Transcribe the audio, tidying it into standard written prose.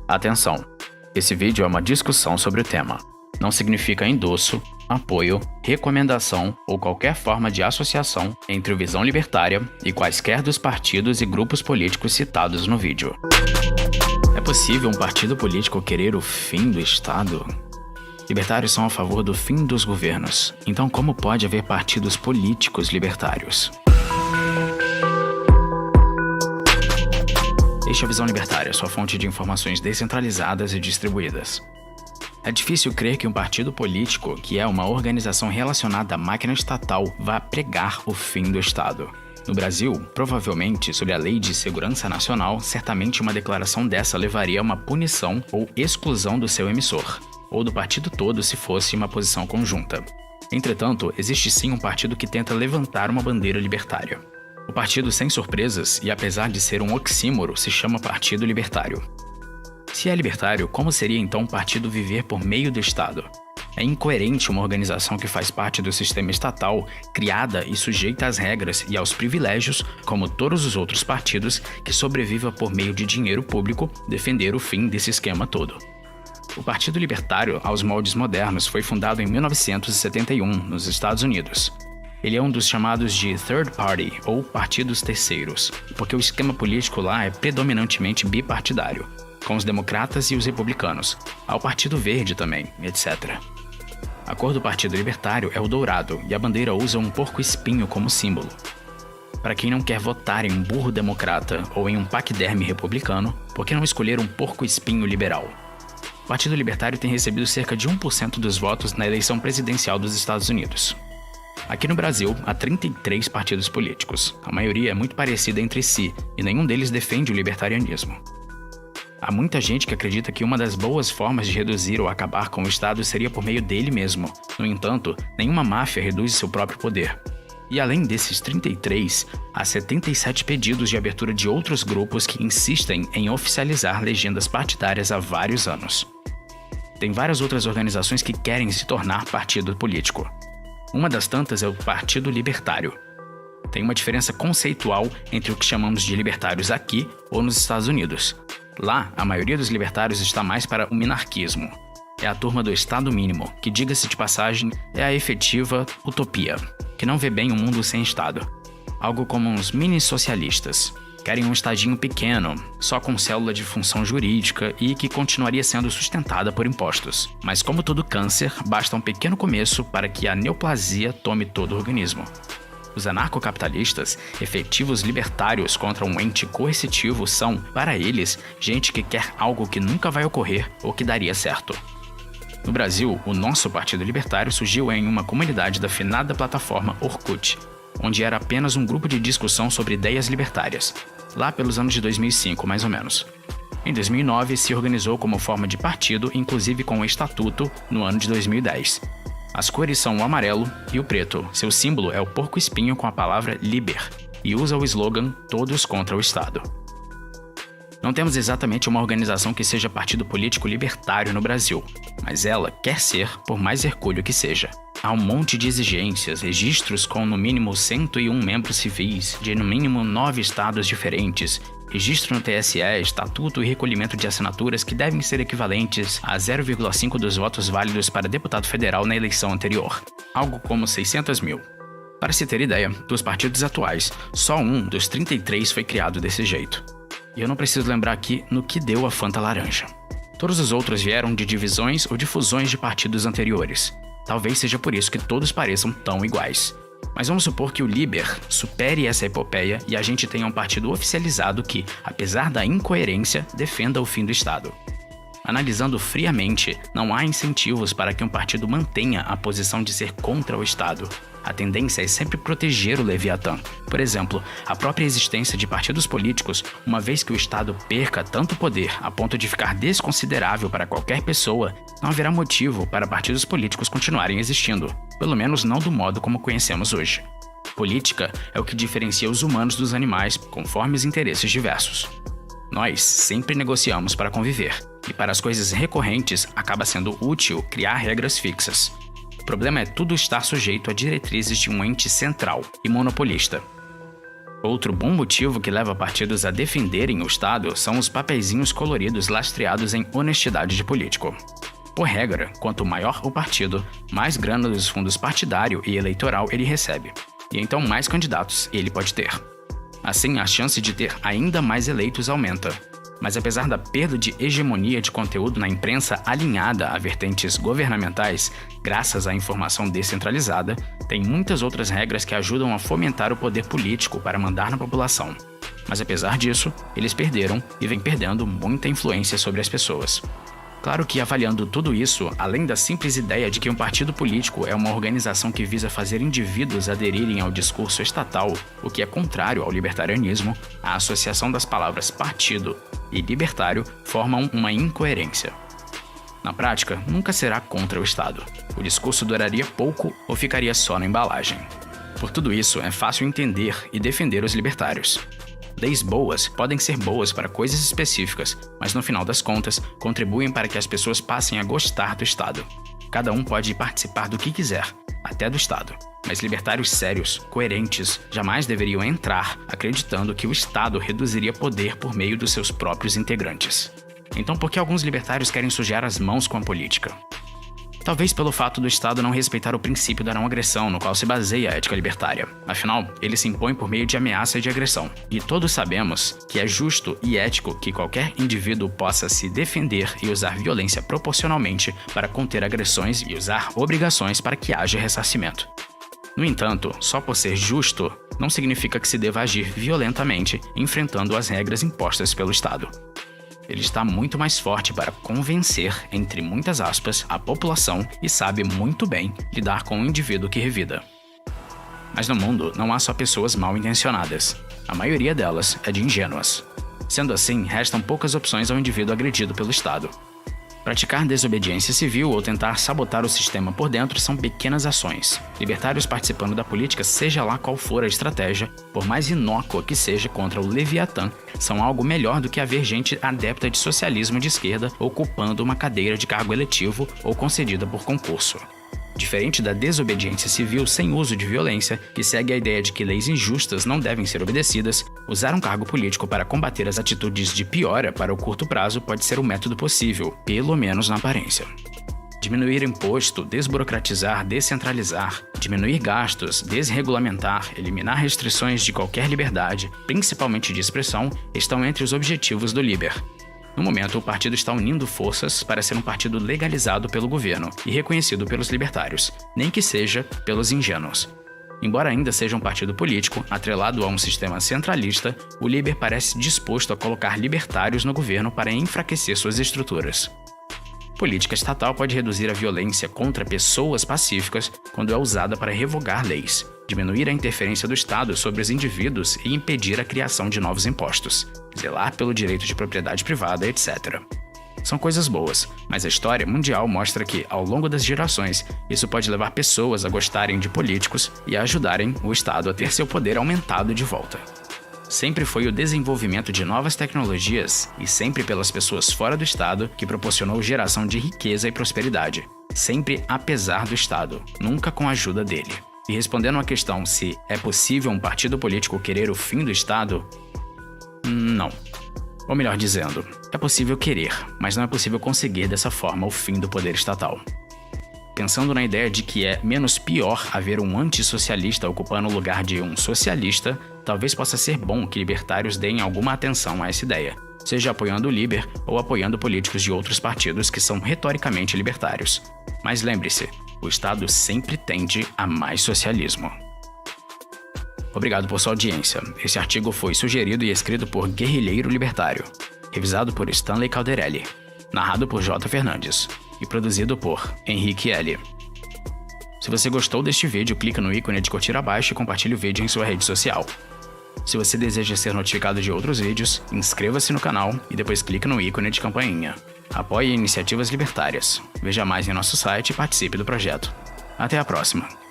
Atenção! Esse vídeo é uma discussão sobre o tema. Não significa endosso, apoio, recomendação ou qualquer forma de associação entre o Visão Libertária e quaisquer dos partidos e grupos políticos citados no vídeo. É possível um partido político querer o fim do Estado? Libertários são a favor do fim dos governos. Então, como pode haver partidos políticos libertários? Este é a Visão Libertária, sua fonte de informações descentralizadas e distribuídas. É difícil crer que um partido político, que é uma organização relacionada à máquina estatal, vá pregar o fim do Estado. No Brasil, provavelmente, sob a Lei de Segurança Nacional, certamente uma declaração dessa levaria a uma punição ou exclusão do seu emissor, ou do partido todo se fosse uma posição conjunta. Entretanto, existe sim um partido que tenta levantar uma bandeira libertária. O partido, sem surpresas, e apesar de ser um oxímoro, se chama Partido Libertário. Se é libertário, como seria então um partido viver por meio do Estado? É incoerente uma organização que faz parte do sistema estatal, criada e sujeita às regras e aos privilégios, como todos os outros partidos, que sobreviva por meio de dinheiro público, defender o fim desse esquema todo. O Partido Libertário, aos moldes modernos, foi fundado em 1971, nos Estados Unidos. Ele é um dos chamados de Third Party, ou partidos terceiros, porque o esquema político lá é predominantemente bipartidário, com os democratas e os republicanos, ao Partido Verde também, etc. A cor do Partido Libertário é o dourado, e a bandeira usa um porco-espinho como símbolo. Para quem não quer votar em um burro democrata ou em um paquiderme republicano, por que não escolher um porco-espinho liberal? O Partido Libertário tem recebido cerca de 1% dos votos na eleição presidencial dos Estados Unidos. Aqui no Brasil, há 33 partidos políticos. A maioria é muito parecida entre si, e nenhum deles defende o libertarianismo. Há muita gente que acredita que uma das boas formas de reduzir ou acabar com o Estado seria por meio dele mesmo. No entanto, nenhuma máfia reduz seu próprio poder. E além desses 33, há 77 pedidos de abertura de outros grupos que insistem em oficializar legendas partidárias há vários anos. Tem várias outras organizações que querem se tornar partido político. Uma das tantas é o Partido Libertário. Tem uma diferença conceitual entre o que chamamos de libertários aqui ou nos Estados Unidos. Lá, a maioria dos libertários está mais para o minarquismo. É a turma do Estado mínimo, que, diga-se de passagem, é a efetiva utopia, que não vê bem um mundo sem Estado. Algo como uns mini-socialistas. Querem um estadinho pequeno, só com célula de função jurídica e que continuaria sendo sustentada por impostos. Mas como todo câncer, basta um pequeno começo para que a neoplasia tome todo o organismo. Os anarcocapitalistas, efetivos libertários contra um ente coercitivo, são, para eles, gente que quer algo que nunca vai ocorrer ou que daria certo. No Brasil, o nosso Partido Libertário surgiu em uma comunidade da finada plataforma Orkut, onde era apenas um grupo de discussão sobre ideias libertárias, lá pelos anos de 2005, mais ou menos. Em 2009, se organizou como forma de partido, inclusive com o estatuto, no ano de 2010. As cores são o amarelo e o preto. Seu símbolo é o porco-espinho com a palavra Liber, e usa o slogan Todos contra o Estado. Não temos exatamente uma organização que seja partido político libertário no Brasil, mas ela quer ser, por mais hercúleo que seja. Há um monte de exigências, registros com no mínimo 101 membros civis, de no mínimo 9 estados diferentes, registro no TSE, estatuto e recolhimento de assinaturas que devem ser equivalentes a 0,5 dos votos válidos para deputado federal na eleição anterior, algo como 600 mil. Para se ter ideia, dos partidos atuais, só um dos 33 foi criado desse jeito. E eu não preciso lembrar aqui no que deu a Fanta Laranja. Todos os outros vieram de divisões ou de fusões de partidos anteriores. Talvez seja por isso que todos pareçam tão iguais. Mas vamos supor que o Liber supere essa epopeia e a gente tenha um partido oficializado que, apesar da incoerência, defenda o fim do Estado. Analisando friamente, não há incentivos para que um partido mantenha a posição de ser contra o Estado. A tendência é sempre proteger o Leviatã. Por exemplo, a própria existência de partidos políticos, uma vez que o Estado perca tanto poder a ponto de ficar desconsiderável para qualquer pessoa, não haverá motivo para partidos políticos continuarem existindo, pelo menos não do modo como conhecemos hoje. Política é o que diferencia os humanos dos animais conforme os interesses diversos. Nós sempre negociamos para conviver, e para as coisas recorrentes acaba sendo útil criar regras fixas. O problema é tudo estar sujeito a diretrizes de um ente central e monopolista. Outro bom motivo que leva partidos a defenderem o Estado são os papeizinhos coloridos lastreados em honestidade de político. Por regra, quanto maior o partido, mais grana dos fundos partidário e eleitoral ele recebe, e então mais candidatos ele pode ter. Assim, a chance de ter ainda mais eleitos aumenta. Mas apesar da perda de hegemonia de conteúdo na imprensa alinhada a vertentes governamentais, graças à informação descentralizada, tem muitas outras regras que ajudam a fomentar o poder político para mandar na população. Mas apesar disso, eles perderam e vêm perdendo muita influência sobre as pessoas. Claro que, avaliando tudo isso, além da simples ideia de que um partido político é uma organização que visa fazer indivíduos aderirem ao discurso estatal, o que é contrário ao libertarianismo, a associação das palavras partido e libertário formam uma incoerência. Na prática, nunca será contra o Estado. O discurso duraria pouco ou ficaria só na embalagem. Por tudo isso, é fácil entender e defender os libertários. Leis boas podem ser boas para coisas específicas, mas no final das contas, contribuem para que as pessoas passem a gostar do Estado. Cada um pode participar do que quiser, até do Estado. Mas libertários sérios, coerentes, jamais deveriam entrar acreditando que o Estado reduziria poder por meio dos seus próprios integrantes. Então, por que alguns libertários querem sujar as mãos com a política? Talvez pelo fato do Estado não respeitar o princípio da não agressão, no qual se baseia a ética libertária. Afinal, ele se impõe por meio de ameaça e de agressão. E todos sabemos que é justo e ético que qualquer indivíduo possa se defender e usar violência proporcionalmente para conter agressões e usar obrigações para que haja ressarcimento. No entanto, só por ser justo, não significa que se deva agir violentamente, enfrentando as regras impostas pelo Estado. Ele está muito mais forte para convencer, entre muitas aspas, a população e sabe muito bem lidar com o indivíduo que revida. Mas no mundo não há só pessoas mal intencionadas. A maioria delas é de ingênuas. Sendo assim, restam poucas opções ao indivíduo agredido pelo Estado. Praticar desobediência civil ou tentar sabotar o sistema por dentro são pequenas ações. Libertários participando da política, seja lá qual for a estratégia, por mais inócua que seja contra o Leviatã, são algo melhor do que haver gente adepta de socialismo de esquerda ocupando uma cadeira de cargo eletivo ou concedida por concurso. Diferente da desobediência civil sem uso de violência, que segue a ideia de que leis injustas não devem ser obedecidas, usar um cargo político para combater as atitudes de piora para o curto prazo pode ser um método possível, pelo menos na aparência. Diminuir imposto, desburocratizar, descentralizar, diminuir gastos, desregulamentar, eliminar restrições de qualquer liberdade, principalmente de expressão, estão entre os objetivos do Liber. No momento, o partido está unindo forças para ser um partido legalizado pelo governo e reconhecido pelos libertários, nem que seja pelos ingênuos. Embora ainda seja um partido político, atrelado a um sistema centralista, o Liber parece disposto a colocar libertários no governo para enfraquecer suas estruturas. Política estatal pode reduzir a violência contra pessoas pacíficas quando é usada para revogar leis, diminuir a interferência do Estado sobre os indivíduos e impedir a criação de novos impostos, zelar pelo direito de propriedade privada, etc. São coisas boas, mas a história mundial mostra que, ao longo das gerações, isso pode levar pessoas a gostarem de políticos e a ajudarem o Estado a ter seu poder aumentado de volta. Sempre foi o desenvolvimento de novas tecnologias e sempre pelas pessoas fora do Estado que proporcionou geração de riqueza e prosperidade. Sempre apesar do Estado, nunca com a ajuda dele. E respondendo à questão se é possível um partido político querer o fim do Estado, não. Ou melhor dizendo, é possível querer, mas não é possível conseguir dessa forma o fim do poder estatal. Pensando na ideia de que é menos pior haver um antissocialista ocupando o lugar de um socialista, talvez possa ser bom que libertários deem alguma atenção a essa ideia, seja apoiando o Liber ou apoiando políticos de outros partidos que são retoricamente libertários. Mas lembre-se, o Estado sempre tende a mais socialismo. Obrigado por sua audiência. Esse artigo foi sugerido e escrito por Guerrilheiro Libertário, revisado por Stanley Calderelli, narrado por J. Fernandes e produzido por Henrique L. Se você gostou deste vídeo, clica no ícone de curtir abaixo e compartilhe o vídeo em sua rede social. Se você deseja ser notificado de outros vídeos, inscreva-se no canal e depois clique no ícone de campainha. Apoie iniciativas libertárias. Veja mais em nosso site e participe do projeto. Até a próxima!